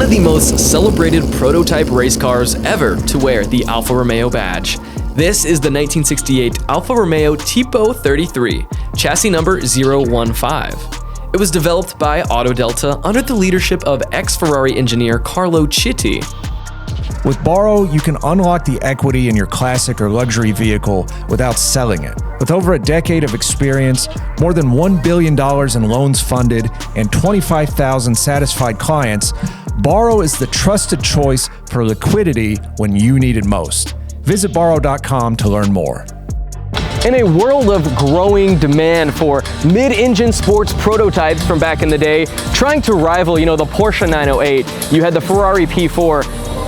of the most celebrated prototype race cars ever to wear the Alfa Romeo badge. This is the 1968 Alfa Romeo Tipo 33, chassis number 015. It was developed by Autodelta under the leadership of ex-Ferrari engineer Carlo Chitti. With Borro, you can unlock the equity in your classic or luxury vehicle without selling it. With over a decade of experience, more than $1 billion in loans funded, and 25,000 satisfied clients, Borro is the trusted choice for liquidity when you need it most. Visit Borro.com to learn more. In a world of growing demand for mid-engine sports prototypes from back in the day, trying to rival, the Porsche 908, you had the Ferrari P4,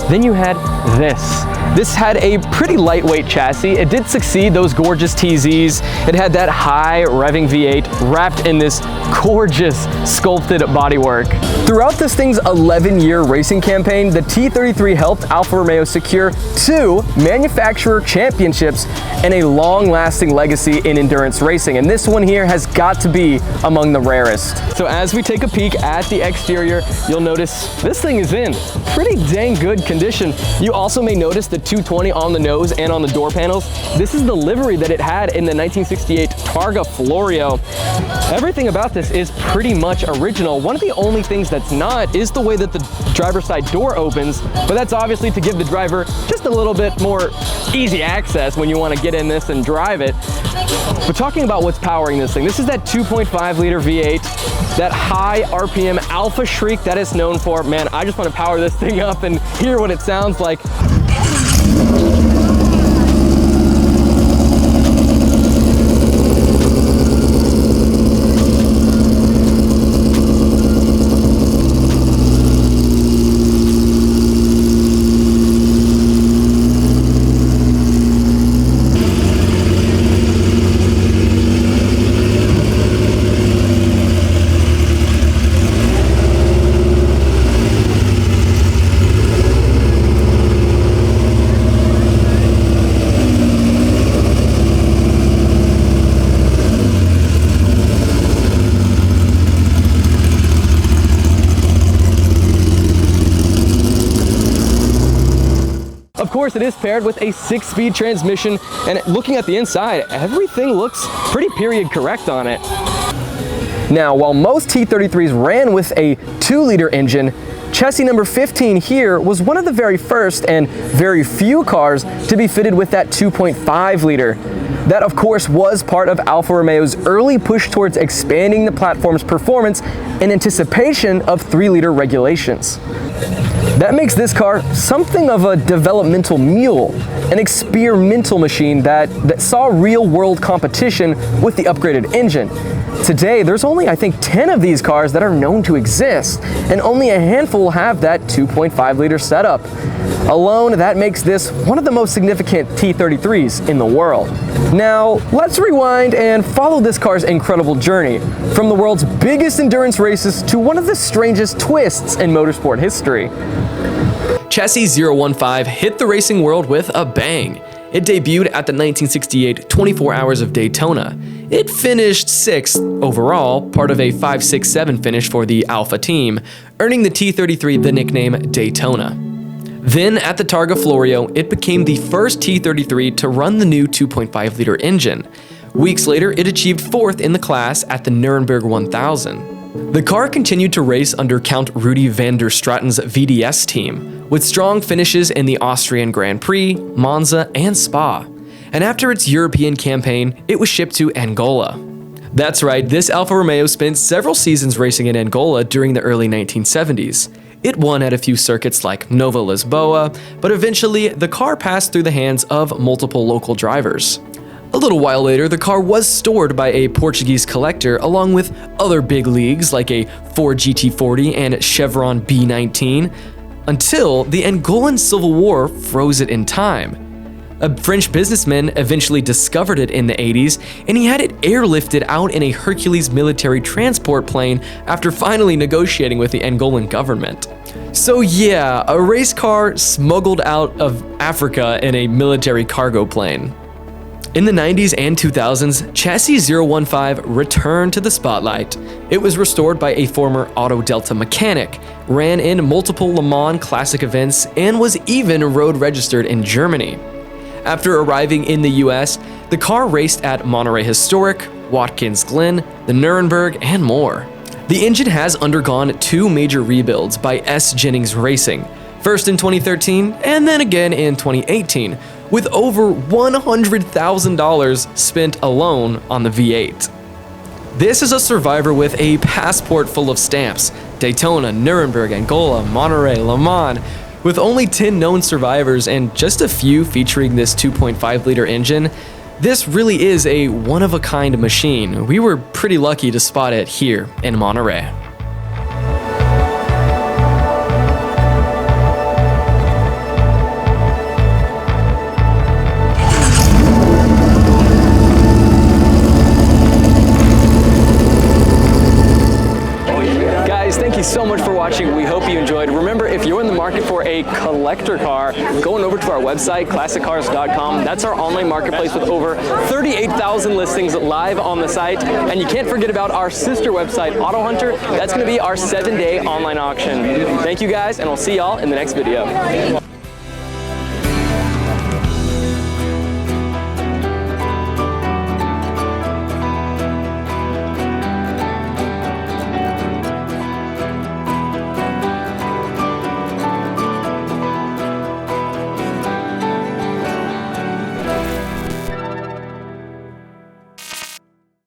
then you had this. This had a pretty lightweight chassis. It did succeed those gorgeous TZs. It had that high revving V8 wrapped in this gorgeous sculpted bodywork. Throughout this thing's 11-year racing campaign, the T33 helped Alfa Romeo secure 2 manufacturer championships and a long-lasting legacy in endurance racing. And this one here has got to be among the rarest. So as we take a peek at the exterior, you'll notice this thing is in pretty dang good condition. You also may notice the 220 on the nose and on the door panels. This is the livery that it had in the 1968 Targa Florio. Everything about this is pretty much original. One of the only things that's not is the way that the driver's side door opens, but that's obviously to give the driver just a little bit more easy access when you want to get in this and drive it. But talking about what's powering this thing, this is that 2.5 liter V8, that high RPM alpha shriek that it's known for. Man, I just want to power this thing up and hear what it sounds like. Of course, it is paired with a 6-speed transmission, and looking at the inside, everything looks pretty period correct on it. Now, while most T33s ran with a 2-liter engine, chassis number 15 here was one of the very first and very few cars to be fitted with that 2.5 liter. That, of course, was part of Alfa Romeo's early push towards expanding the platform's performance in anticipation of 3-liter regulations. That makes this car something of a developmental mule, an experimental machine that saw real-world competition with the upgraded engine. Today, there's only, I think, 10 of these cars that are known to exist, and only a handful have that 2.5-liter setup. Alone, that makes this one of the most significant T33s in the world. Now, let's rewind and follow this car's incredible journey, from the world's biggest endurance races to one of the strangest twists in motorsport history. Chassis 015 hit the racing world with a bang. It debuted at the 1968 24 Hours of Daytona. It finished 6th overall, part of a 5-6-7 finish for the Alfa team, earning the T33 the nickname Daytona. Then at the Targa Florio, it became the first T33 to run the new 2.5-liter engine. Weeks later, it achieved 4th in the class at the Nuremberg 1000. The car continued to race under Count Rudi van der Straten's VDS team, with strong finishes in the Austrian Grand Prix, Monza, and Spa. And after its European campaign, it was shipped to Angola. That's right, this Alfa Romeo spent several seasons racing in Angola during the early 1970s. It won at a few circuits like Nova Lisboa, but eventually the car passed through the hands of multiple local drivers. A little while later, the car was stored by a Portuguese collector along with other big leagues like a Ford GT40 and Chevron B19, until the Angolan Civil War froze it in time. A French businessman eventually discovered it in the 80s, and he had it airlifted out in a Hercules military transport plane after finally negotiating with the Angolan government. So yeah, a race car smuggled out of Africa in a military cargo plane. In the 90s and 2000s, Chassis 015 returned to the spotlight. It was restored by a former Auto Delta mechanic, ran in multiple Le Mans Classic events, and was even road registered in Germany. After arriving in the US, the car raced at Monterey Historic, Watkins Glen, the Nuremberg, and more. The engine has undergone 2 major rebuilds by S. Jennings Racing, first in 2013 and then again in 2018, with over $100,000 spent alone on the V8. This is a survivor with a passport full of stamps: Daytona, Nuremberg, Angola, Monterey, Le Mans. With only 10 known survivors and just a few featuring this 2.5-liter engine, this really is a one-of-a-kind machine. We were pretty lucky to spot it here in Monterey. Thank you so much for watching. We hope you enjoyed. Remember, if you're in the market for a collector car, going over to our website, classiccars.com. That's our online marketplace with over 38,000 listings live on the site. And you can't forget about our sister website, Auto Hunter. That's going to be our 7-day online auction. Thank you guys, and we'll see y'all in the next video.